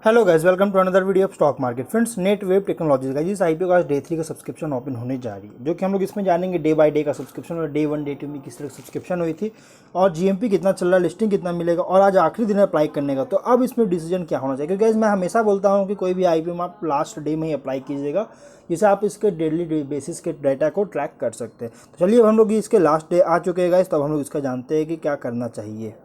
Hello guys, welcome to another video of stock market. Friends, net wave technologies का जिस IPO का आज day 3 का सब्सक्रिप्शन ओपन होने जा रही है, जो कि हम लोग इसमें जानेंगे डे बाय डे का सब्सक्रिप्शन और डे 1 डे 2 में किस तरह सब्सक्रिप्शन हुई थी और जीएमपी कितना चल रहा है, लिस्टिंग कितना मिलेगा और आज आखिरी दिन अप्लाई करने का। तो अब इसमें डिसीजन क्या होना चाहिए, क्योंकि मैं हमेशा बोलता हूँ कि कोई भी आईपीओ में आप लास्ट डे में ही अप्लाई कीजिएगा, जिससे आप इसके डेली बेसिस के डाटा को ट्रैक कर सकते हैं। तो चलिए, अब हम लोग इसके लास्ट डे आ चुके हैं गाइस, तब हम लोग इसका जानते हैं कि क्या करना चाहिए।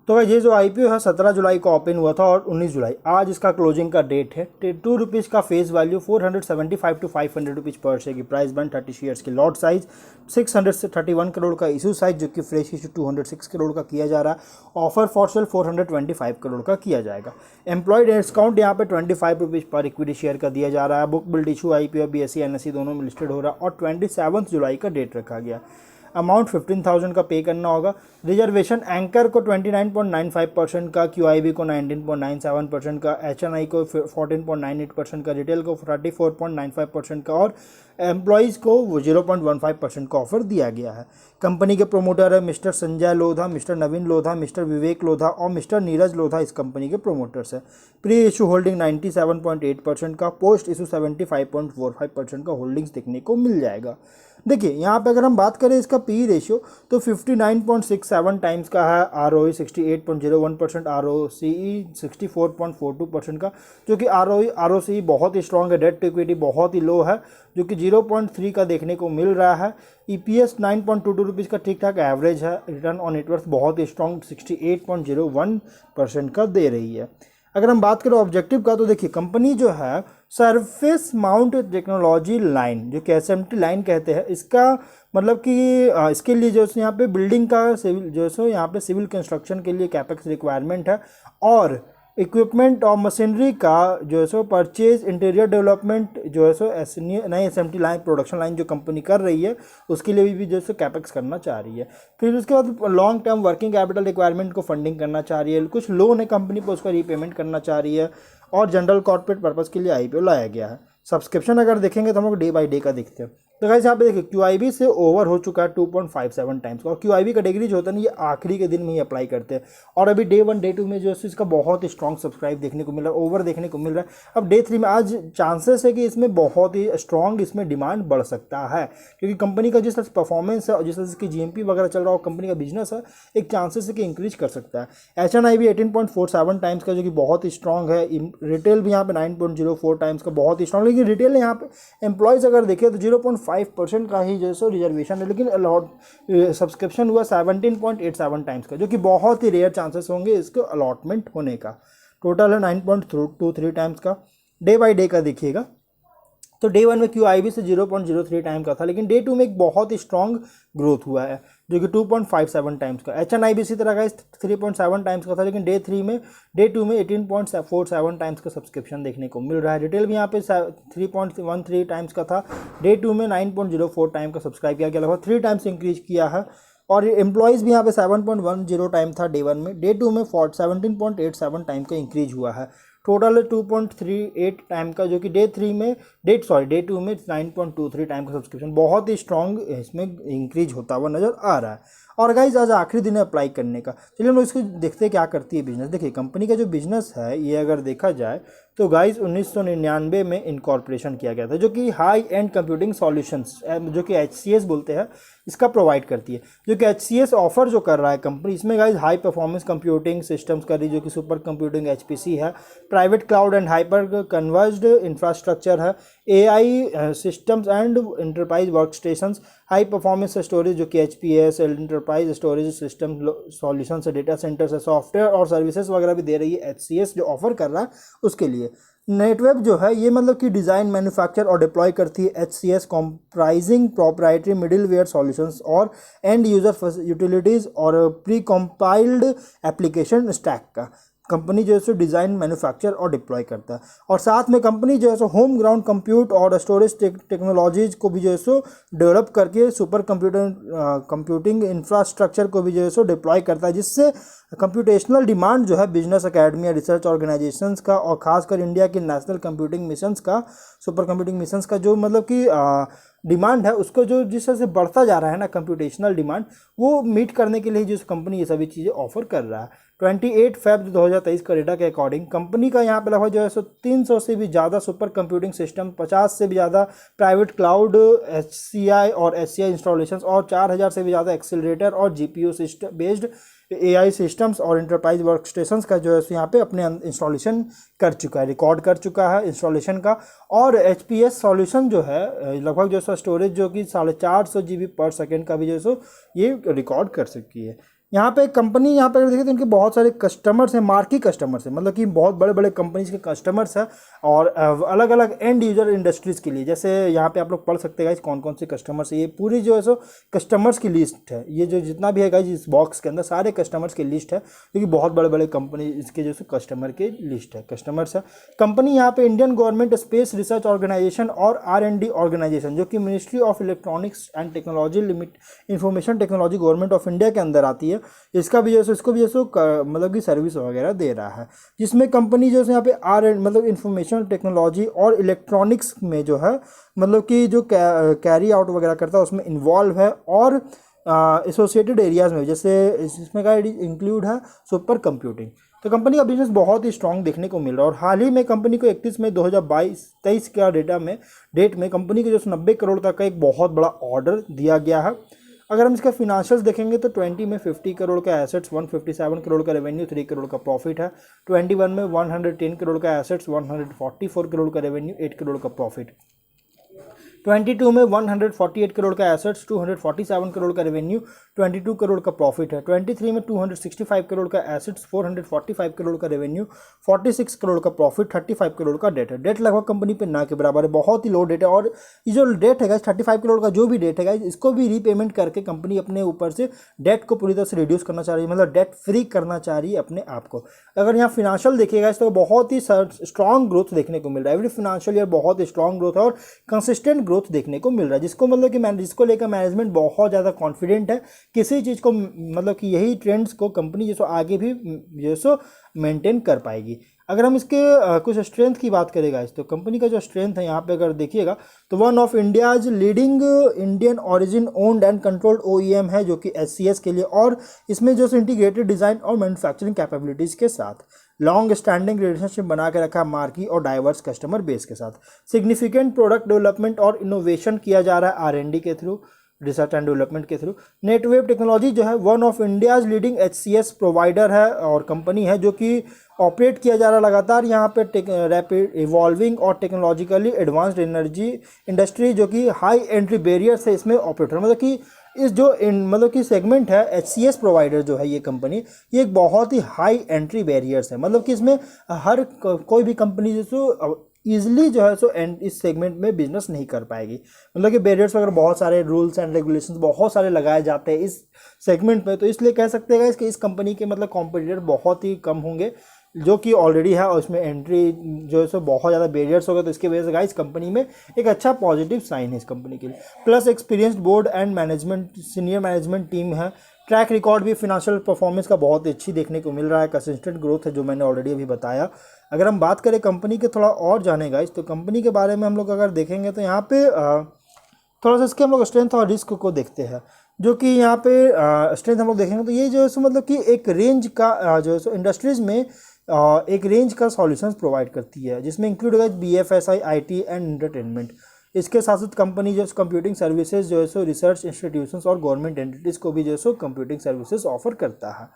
तो ये जो आईपीओ है 17 जुलाई को ओपन हुआ था और 19 जुलाई आज इसका क्लोजिंग का डेट है। ₹2 का फेस वैल्यू, 475 to 500 रुपीज़ पर शेयर की प्राइस बैंड, 30 शेयर्स की लॉट साइज, 631 करोड़ का इशू साइज, जो कि फ्रेश इशू 206 करोड़ का किया जा रहा है। ऑफर फॉर सेल 425 करोड़ का किया जाएगा। एम्प्लॉयड डिस्काउंट यहाँ पे ₹25 पर इक्विटी शेयर का दिया जा रहा है। Book build issue IPO BSE NSE दोनों में लिस्टेड हो रहा है और 27 जुलाई का डेट रखा गया। अमाउंट 15,000 का पे करना होगा। रिजर्वेशन एंकर को 29.95% का, QIB को 19.97% का, HNI को 14.98% का, रिटेल को 34.95% का और एम्प्लॉयज़ को 0.15% का ऑफर दिया गया है। कंपनी के प्रोमोटर है मिस्टर संजय लोधा, मिस्टर नवीन लोधा, मिस्टर विवेक लोधा और मिस्टर नीरज लोधा इस कंपनी के प्रोमोटर्स है। प्री इशू होल्डिंग 97.8% का, पोस्ट इशू 75.45% का होल्डिंग्स देखने को मिल जाएगा। देखिए, यहाँ पे अगर हम बात करें इसका पी रेशियो तो 59.67 टाइम्स का है, ROE 68.01%, ROCE 64.42% का, जो कि ROCE बहुत ही स्ट्रॉन्ग है। डेट टू इक्विटी बहुत ही लो है, जो कि 0.3 का देखने को मिल रहा है। EPS 9.22 रुपीज़ का ठीक ठाक एवरेज है। रिटर्न ऑन नेटवर्थ बहुत ही स्ट्रॉन्ग 68.01% का दे रही है। अगर हम बात करें ऑब्जेक्टिव का, तो देखिए कंपनी जो है सरफेस माउंट टेक्नोलॉजी लाइन, जो कि SMT लाइन कहते हैं, इसका मतलब कि इसके लिए जो है यहाँ पे बिल्डिंग का सिविल जो है यहाँ पे सिविल कंस्ट्रक्शन के लिए कैपेक्स रिक्वायरमेंट है और इक्विपमेंट और मशीनरी का जो है सो परचेज, इंटीरियर डेवलपमेंट जो है सो नई SMT लाइन प्रोडक्शन लाइन जो कंपनी कर रही है उसके लिए भी जो है सो कैपेक्स करना चाह रही है। फिर उसके बाद long term working capital requirement को फंडिंग करना चाह रही है। कुछ लोन है कंपनी पर, उसका रीपेमेंट करना चाह रही है और जनरल कॉर्पोरेट पर्पज़ के लिए आईपीओ लाया गया है। सब्सक्रिप्शन अगर देखेंगे तो हम लोग डे बाई डे का देखते हैं। तो गाइस यहाँ पे देखिए QIB से ओवर हो चुका है 2.57 टाइम्स का, और QIB कैटेगरी जो होता है ना, ये आखिरी के दिन में ही अप्लाई करते हैं और अभी डे 1 डे 2 में जो है इसका बहुत ही स्ट्रॉन्ग सब्सक्राइब देखने को मिल रहा है, ओवर देखने को मिल रहा है। अब डे 3 में आज चांसेस है कि इसमें बहुत ही स्ट्रॉन्ग इसमें डिमांड बढ़ सकता है, क्योंकि कंपनी का जिस तरह परफॉर्मेंस है और जिस तरह इसकी GMP वगैरह चल रहा हो, कंपनी का बिजनेस है, एक चांसेस है कि इंक्रीज कर सकता है। HNI भी 18.47 टाइम्स का, जो कि बहुत ही स्ट्रॉन्ग है। रिटेल भी यहाँ पे 9.04 टाइम्स का, बहुत ही स्ट्रॉन्ग। लेकिन रिटेल यहाँ पे एम्प्लॉयज़ अगर देखें तो 0.5% का ही जो है रिजर्वेशन है, लेकिन अलॉट सब्सक्रिप्शन हुआ 17.87 टाइम्स का, जो कि बहुत ही रेयर चांसेस होंगे इसको अलॉटमेंट होने का। टोटल है 9.23 टाइम्स का। डे बाय डे का देखिएगा तो डे 1 में QIB से 0.03 टाइम का था, लेकिन डे 2 में एक बहुत ही स्ट्रॉन्ग ग्रोथ हुआ है, जो कि 2.57 टाइम्स का। HNI भी इसी तरह का 3.7 टाइम्स का था, लेकिन डे 2 में 18.47 टाइम्स का सब्सक्रिप्शन देखने को मिल रहा है। रिटेल भी यहाँ पे 3.13 टाइम्स का था, डे 2 में 9.04 टाइम का सब्सक्राइब किया गया, लगभग 3 टाइम्स इंक्रीज किया है। और एम्प्लॉयज़ भी यहाँ पे 7.10 टाइम था डे 1 में, डे 2 में 17.87 टाइम का इंक्रीज हुआ है। टोटल 2.38 टाइम का, जो कि डे 2 में 9.23 टाइम का सब्सक्रिप्शन बहुत ही स्ट्रॉन्ग इसमें इंक्रीज होता हुआ नज़र आ रहा है। और गाइज आज आखिरी दिन है अप्लाई करने का। चलिए हम लोग इसको देखते हैं क्या करती है बिजनेस। देखिए कंपनी का जो बिजनेस है ये अगर देखा जाए तो गाइज 1999 में इनकॉर्पोरेशन किया गया था, जो कि हाई एंड कंप्यूटिंग सॉल्यूशंस, जो कि HCS बोलते हैं, इसका प्रोवाइड करती है। जो कि HCS ऑफर जो कर रहा है कंपनी, इसमें guys high performance computing systems कर रही है, जो कि सुपर कंप्यूटिंग HPC है, private cloud and hyper converged infrastructure है, AI systems and enterprise workstations, high performance storage जो कि HPS enterprise storage system solutions है, डेटा सेंटर्स है, सॉफ्टवेयर और सर्विसेज वगैरह भी दे रही है HCS जो ऑफर कर रहा है उसके लिए। नेटवेब जो है ये मतलब कि डिज़ाइन, मैन्युफैक्चर और डिप्लॉय करती है HCS comprising proprietary middleware solutions और एंड यूज़र यूटिलिटीज़ और प्री कॉम्पाइल्ड एप्लीकेशन स्टैक का कंपनी जो है सो डिज़ाइन, मैन्युफैक्चर और डिप्लॉय करता है। और साथ में कंपनी जो है सो होम ग्राउंड कंप्यूट और स्टोरेज टेक्नोलॉजीज़ को भी जो है सो डेवलप करके सुपर कंप्यूटिंग इंफ्रास्ट्रक्चर को भी जो है सो डिप्लॉय करता है, जिससे कंप्यूटेशनल डिमांड जो है बिजनेस अकेडमी या रिसर्च ऑर्गेनाइजेशंस का और खासकर इंडिया के नेशनल कंप्यूटिंग मिशंस का, सुपर कंप्यूटिंग मिशंस का जो मतलब कि डिमांड है उसको जो जिस तरह से बढ़ता जा रहा है ना कंप्यूटेशनल डिमांड, वो मीट करने के लिए जो कंपनी ये सभी चीज़ें ऑफर कर रहा है। 28 फेब 2023 का डेटा के अकॉर्डिंग कंपनी का यहाँ पे लगभग जो है सो 300 से भी ज़्यादा सुपर कंप्यूटिंग सिस्टम, 50 से भी ज़्यादा प्राइवेट क्लाउड HCI और SCI इंस्टॉलेशंस और 4000 से भी ज़्यादा एक्सेलरेटर और GPU system based AI systems और इंटरप्राइज वर्क स्टेशंस का जो है यहाँ पे अपने इंस्टॉलेशन कर चुका है, रिकॉर्ड कर चुका है इंस्टॉलेशन का। और HPS सॉल्यूशन जो है लगभग जो है स्टोरेज जो कि 450 GB पर सेकेंड का भी जो है सो ये रिकॉर्ड कर सकती है। यहाँ पे कंपनी यहाँ पे अगर देखें तो इनके बहुत सारे कस्टमर्स हैं, मार्की कस्टमर्स हैं, मतलब कि बहुत बड़े बड़े कंपनीज के कस्टमर्स हैं और अलग अलग एंड यूजर इंडस्ट्रीज़ के लिए। जैसे यहाँ पे आप लोग पढ़ सकते हैं गाइस कौन कौन से कस्टमर्स है, ये पूरी जो है सो कस्टमर्स की लिस्ट है। ये जो जितना भी है गाइस इस बॉक्स के अंदर सारे कस्टमर्स की लिस्ट है, क्योंकि बहुत बड़े बड़े कंपनी इसके जो है कस्टमर की लिस्ट है, कस्टमर्स है। कंपनी यहाँ पे Indian government space research organisation और R&D ऑर्गेनाइजेशन जो कि ministry of electronics and technology information technology government of India के अंदर आती है, इसका भी जैसे इसको भी जैसे मतलब कि सर्विस वगैरह दे रहा है। जिसमें कंपनी जो है यहाँ पे मतलब इंफॉर्मेशन टेक्नोलॉजी और इलेक्ट्रॉनिक्स में जो है मतलब कि जो कैरी आउट वगैरह करता है उसमें इन्वॉल्व है। और एसोसिएटेड एरियाज़ में जैसे इसमें का इंक्लूड है सुपर कंप्यूटिंग। तो कंपनी का बिजनेस बहुत ही स्ट्रांग देखने को मिल रहा है। और हाल ही में कंपनी को 31 मई 2023 का डेट में कंपनी को जो 90 करोड़ तक का एक बहुत बड़ा ऑर्डर दिया गया है। अगर हम इसका फिनेंशियल्स देखेंगे तो 20 में 50 करोड़ का एसेट्स, 157 करोड़ का रेवेन्यू, 3 करोड़ का प्रॉफिट है। 21 में 110 करोड़ का एसेट्स, 144 करोड़ का रेवेन्यू, 8 करोड़ का प्रॉफिट। 22 में 148 करोड़ का एसेट्स, 247 करोड़ का रेवेन्यू, 22 करोड़ का प्रॉफिट है। 23 में 265 करोड़ का एसेट्स, 445 करोड़ का रेवेन्यू, 46 करोड़ का प्रॉफिट, 35 करोड़ का डेट है। डेट लगभग कंपनी पे ना के बराबर है, बहुत ही लो डेट है। और ये जो डेट है गाइस 35 करोड़ का जो भी डेट है गाइस, इसको भी रीपेमेंट करके कंपनी अपने ऊपर से डेट को पूरी तरह से रिड्यूस करना चाह रही है, मतलब डेट फ्री करना चाह रही है अपने आप को। अगर यहाँ फिनेंशियल देखिएगा तो बहुत ही स्ट्रॉन्ग ग्रोथ देखने को मिल रहा है। एवरी फिनेंशियल ईयर बहुत ही स्ट्रॉन्ग ग्रोथ है और कंसिस्टेंट ग्रोथ देखने को मिल रहा है, जिसको मतलब कि जिसको लेकर मैनेजमेंट बहुत ज़्यादा कॉन्फिडेंट है किसी चीज़ को, मतलब कि यही ट्रेंड्स को कंपनी जैसो आगे भी जैसो मेंटेन कर पाएगी। अगर हम इसके कुछ स्ट्रेंथ की बात करेगा तो कंपनी का जो स्ट्रेंथ है यहाँ पे अगर देखिएगा तो one of India's leading Indian origin owned and controlled OEM है जो कि SCS के लिए, और इसमें जो इंटीग्रेटेड डिज़ाइन और मैन्युफैक्चरिंग कैपेबिलिटीज़ के साथ लॉन्ग स्टैंडिंग रिलेशनशिप बना के रखा मार्की और डाइवर्स कस्टमर बेस के साथ। सिग्निफिकेंट प्रोडक्ट डेवलपमेंट और इनोवेशन किया जा रहा है R&D के थ्रू, रिसर्च एंड डेवलपमेंट के थ्रू। नेटवेव टेक्नोलॉजी जो है one of India's leading HCS provider है और कंपनी है जो कि ऑपरेट किया जा रहा है लगातार यहाँ पे रैपिड इवॉल्विंग और टेक्नोलॉजिकली एडवांस्ड एनर्जी इंडस्ट्री जो कि हाई एंट्री बैरियर से इसमें ऑपरेट है। मतलब कि इस जो मतलब कि सेगमेंट है HCS प्रोवाइडर जो है ये कंपनी, ये एक बहुत ही हाई एंट्री बैरियर्स है, मतलब कि इसमें हर कोई भी कंपनी जो ईजिली जो है सो इस सेगमेंट में बिजनेस नहीं कर पाएगी। मतलब कि बैरियर्स वगैरह बहुत सारे रूल्स एंड रेगुलेशंस बहुत सारे लगाए जाते हैं इस सेगमेंट में, तो इसलिए कह सकते हैं कि इस कंपनी के मतलब कॉम्पिटिटर बहुत ही कम होंगे जो कि ऑलरेडी है, और इसमें एंट्री जो है सो बहुत ज़्यादा बैरियर्स होगा। तो इसकी वजह से गाइस कंपनी में एक अच्छा पॉजिटिव साइन है इस कंपनी के लिए। Plus experienced board and management, senior management team है। ट्रैक रिकॉर्ड भी फिनेंशियल परफॉर्मेंस का बहुत अच्छी देखने को मिल रहा है, कंसिस्टेंट ग्रोथ है जो मैंने ऑलरेडी अभी बताया। अगर हम बात करें कंपनी के थोड़ा और जाने गाइस तो कंपनी के बारे में हम लोग अगर देखेंगे तो यहाँ पे थोड़ा सा इसके हम लोग स्ट्रेंथ और रिस्क को देखते हैं, जो कि यहाँ पे स्ट्रेंथ हम लोग देखेंगे तो ये जो है सो मतलब कि एक रेंज का जो है सो इंडस्ट्रीज़ में एक रेंज का सॉल्यूशंस प्रोवाइड करती है, जिसमें इंक्लूड होगा BFSI, IT एंड एंटरटेनमेंट। इसके साथ साथ कंपनी जो कंप्यूटिंग सर्विसेज जो है सो रिसर्च इंस्टीट्यूशंस और गवर्नमेंट एंटिटीज़ को भी जो है सो कंप्यूटिंग सर्विसेज ऑफर करता है।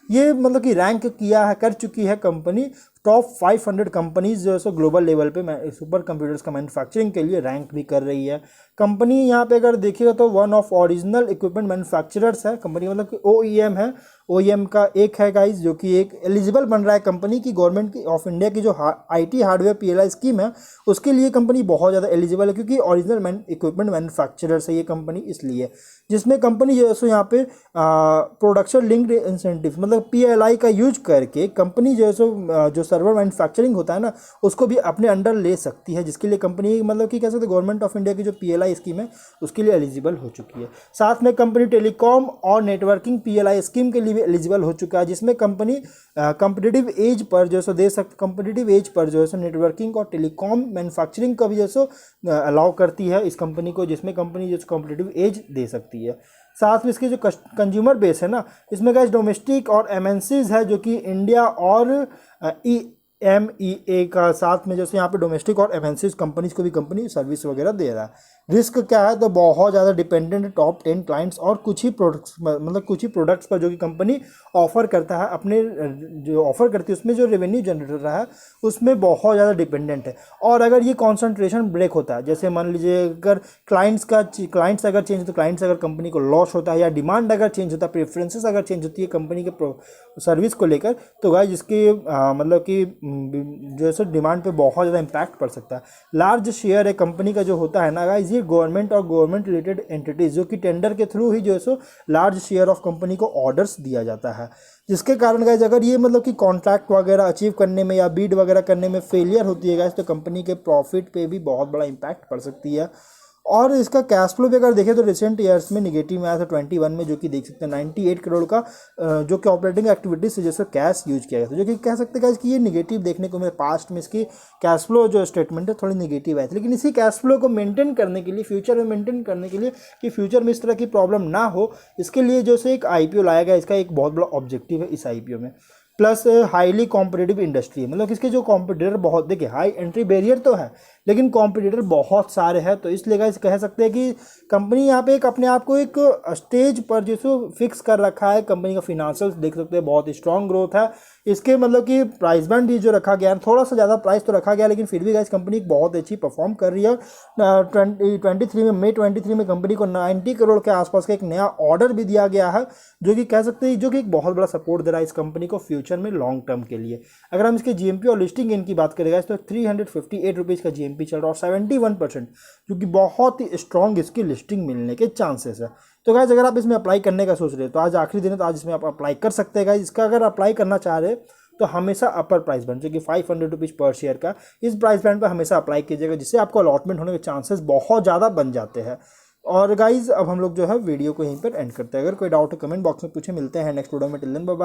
ये मतलब कि रैंक किया है, कर चुकी है कंपनी टॉप 500 कंपनीज जो है सो ग्लोबल लेवल पे सुपर कंप्यूटर्स का मैन्युफैक्चरिंग के लिए रैंक भी कर रही है। कंपनी यहाँ पे अगर देखिएगा तो one of original equipment manufacturers है कंपनी, मतलब कि OEM है, OEM का एक है गाइस जो कि एक एलिजिबल बन रहा है कंपनी की गवर्नमेंट की ऑफ इंडिया की जो IT हार्डवेयर PLI स्कीम है उसके लिए कंपनी बहुत ज़्यादा एलिजिबल है, क्योंकि ओरिजिनल इक्विपमेंट मैन्युफैक्चरर्स है ये कंपनी, इसलिए जिसमें कंपनी जो है सो यहाँ पे प्रोडक्शन लिंक्ड इंसेंटिव मतलब PLI का यूज करके कंपनी जो है सो जो सर्वर मैन्युफैक्चरिंग होता है ना, उसको भी अपने अंडर ले सकती है, जिसके लिए कंपनी मतलब कि कह सकते हैं गवर्नमेंट ऑफ इंडिया की जो PLI स्कीम है उसके लिए एलिजिबल हो चुकी है। साथ में कंपनी टेलीकॉम और नेटवर्किंग PLI स्कीम के लिए भी एलिजिबल हो चुका है, जिसमें कंपनी कंपिटिटिव एज पर जो है दे सकते, कंपिटिटिव एज पर जो है नेटवर्किंग और टेलीकॉम मैन्युफैक्चरिंग का भी जो अलाउ करती है इस कंपनी को, जिसमें कंपनी जो कॉम्पिटिटिव एज दे सकती है। साथ में इसकी जो कंज्यूमर बेस है ना, इसमें गाइस डोमेस्टिक और MNCs है जो कि इंडिया और EMEA का, साथ में जैसे यहाँ पे डोमेस्टिक और MNCs कंपनीज को भी कंपनी सर्विस वगैरह दे रहा है। रिस्क क्या है, तो बहुत ज़्यादा डिपेंडेंट टॉप 10 क्लाइंट्स और कुछ ही प्रोडक्ट्स, मतलब कुछ ही प्रोडक्ट्स पर जो कि कंपनी ऑफर करता है, अपने जो ऑफर करती है उसमें जो रेवेन्यू जनरेट रहा है उसमें बहुत ज़्यादा डिपेंडेंट है। और अगर ये कॉन्सेंट्रेशन ब्रेक होता है, जैसे मान लीजिए अगर क्लाइंट्स अगर चेंज, तो क्लाइंट्स अगर कंपनी को लॉस होता है या डिमांड अगर चेंज होता है, प्रेफरेंसेस अगर चेंज होती है कंपनी के सर्विस को लेकर, तो गाइस जिसकी मतलब कि जो है डिमांड पे बहुत ज़्यादा इम्पैक्ट पड़ सकता है। लार्ज शेयर है कंपनी का जो होता है ना गाइस, ये गवर्नमेंट और गवर्नमेंट रिलेटेड एंटिटीज जो कि टेंडर के थ्रू ही जो है so large share of company को ऑर्डर्स दिया जाता है, जिसके कारण गाइस अगर ये मतलब कि कॉन्ट्रैक्ट वगैरह अचीव करने में या बीड वगैरह करने में फेलियर होती है गाइस, तो कंपनी के प्रॉफिट पे भी बहुत बड़ा इम्पैक्ट पड़ सकती है। और इसका कैश फ्लो भी अगर देखें तो रिसेंट ईयर्स में निगेटिव में आया था 21 में, जो कि देख सकते हैं 98 करोड़ का जो कि ऑपरेटिंग एक्टिविटीज से जैसे कैश यूज किया गया था, जो कि कह सकते हैं कि ये निगेटिव देखने को मिले। पास्ट में इसकी कैश फ्लो जो स्टेटमेंट है थोड़ी निगेटिव आई थी, लेकिन इसी कैश फ्लो को मेंटेन करने के लिए, फ्यूचर में मेंटेन करने के लिए कि फ्यूचर में इस तरह की प्रॉब्लम ना हो, इसके लिए जो से एक IPO लाया गया। इसका एक बहुत बड़ा ऑब्जेक्टिव है इस IPO में। प्लस हाईली कॉम्पिटिटिव इंडस्ट्री है, मतलब इसके जो कॉम्पिटिटर बहुत, देखिए हाई एंट्री बैरियर तो है लेकिन कॉम्पिटिटर बहुत सारे हैं, तो इसलिए गाइस कह सकते हैं कि कंपनी यहाँ पे एक अपने आप को एक स्टेज पर जो फिक्स कर रखा है। कंपनी का फिनेंशियल्स देख सकते हैं, बहुत स्ट्रॉन्ग ग्रोथ है इसके, मतलब कि प्राइस बैंड भी जो रखा गया है, थोड़ा सा ज़्यादा प्राइस तो रखा गया लेकिन फिर भी गाइस कंपनी बहुत अच्छी परफॉर्म कर रही है। 2023 में, मई 23 में कंपनी को 90 करोड़ के आसपास का एक नया ऑर्डर भी दिया गया है, जो कि कह सकते हैं जो कि एक बहुत बड़ा सपोर्ट दे रहा है इस कंपनी को फ्यूचर में लॉन्ग टर्म के लिए। अगर हम इसके GMP और लिस्टिंग इनकी बात करेंगे तो 358 रुपीज़ का GMP चल रहा है और 71%, जो कि बहुत ही स्ट्रॉन्ग इसकी लिस्टिंग मिलने के चांसेस है। तो गाइस अगर आप इसमें अप्लाई करने का सोच रहे हो तो आज आखिरी दिन है, तो आज इसमें आप अप्लाई कर सकते हैं गाइस। इसका अगर अप्लाई करना चाह रहे तो हमेशा अपर प्राइस बैंड जो कि 500 रुपीज़ पर शेयर का, इस प्राइस बैंड पर हमेशा अप्लाई कीजिएगा, जिससे आपको अलॉटमेंट होने के चांसेस बहुत ज़्यादा बन जाते हैं। और गाइज अब हम लोग जो है वीडियो को यहीं पर एंड करते हैं। अगर कोई डाउट है कमेंट बॉक्स में पूछे, मिलते हैं नेक्स्ट वीडियो में। Till then bye bye.